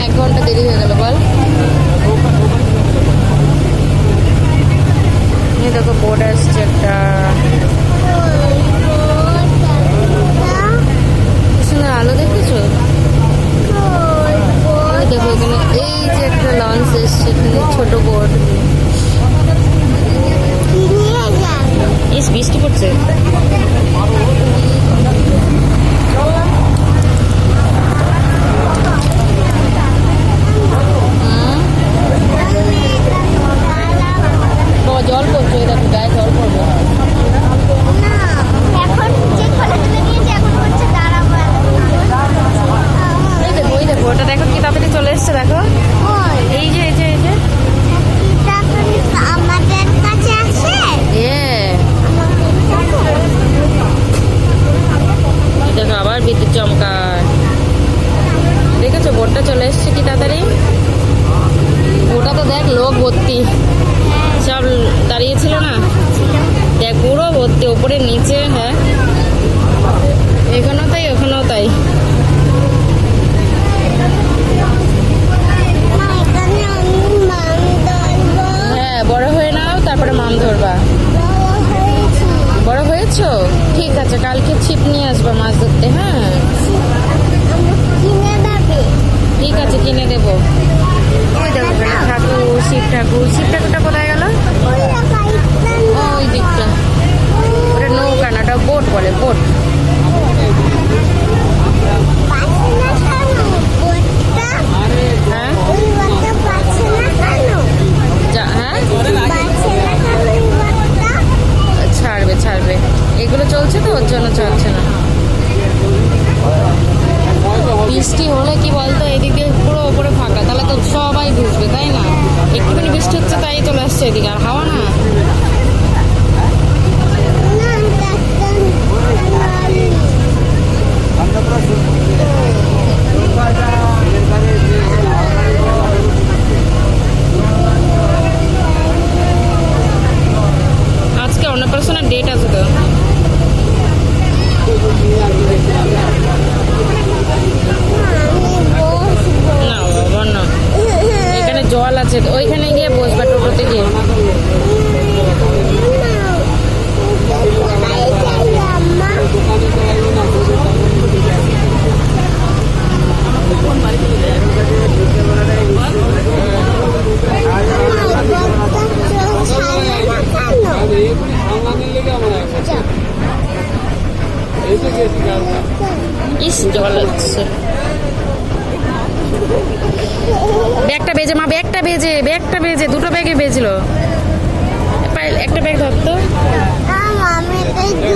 1 ঘন্টা দেরি হয়ে গেল বল। এই দেখো বোর্ড আসছে একটা, সুন্দর আলো দেখেছো? দেখো এখানে এই যে একটা লঞ্চ এসছে, এখানে ছোট বোর্ড। এই বৃষ্টি পড়ছে। জল পড়ছে, দেখো গায়ে জল পড়বে। ওই দেখো ওটা দেখো কি তাড়াতাড়ি চলে এসছে, দেখো এই যে এই যে এই যে আমাদের কাছে আছে। দেখো আবার বিদ্যুৎ চমকায়, দেখেছো বোটটা চলে এসছে কি তাড়াতাড়ি। ওটা তো দেখ লোক ভর্তি, সব দাঁড়িয়েছিল না, দেখ পুরো ভর্তি, ওপরে নিচে। হ্যাঁ এখানেও তাই ওখানেও তাই। হ্যাঁ বড় হয়ে নাও, তারপরে মাম ধরবা। বড় হয়েছো? ঠিক আছে, কালকে ছিপ নিয়ে আসবা মাছ ধরতে। হ্যাঁ ঠিক আছে, কিনে দেবো। ওই দেখো ঠাকুর, শিব ঠাকুর। শিব ঠাকুরটা কোথায় গেল? ওই দিকটা। ওটা নৌকা না, ওটা বোট বলে, বোট। হ্যাঁ ছাড়বে ছাড়বে, এগুলো চলছে তো ওর জন্য ছাড়ছে না। বৃষ্টি হলে কি বলতো, এদিক দিয়ে পুরো ওপরে ফাঁকা, তাহলে তো সবাই ভিজবে, তাই না? একটুখানি বৃষ্টি হচ্ছে তাই চলে আসছে এদিকে, আর হাওয়া না। আজকে অন্নপ্রাশনের ডেট আছে তো। না বাবা না, এখানে জল আছে, ওইখানে গিয়ে বসবা টোটোতে গিয়ে। ইস জল হচ্ছে। ব্যাগটা বেজে মা, ব্যাগটা বেজে, ব্যাগটা বেজে, দুটো ব্যাগে বেজলো। একটা ব্যাগ ধরতো।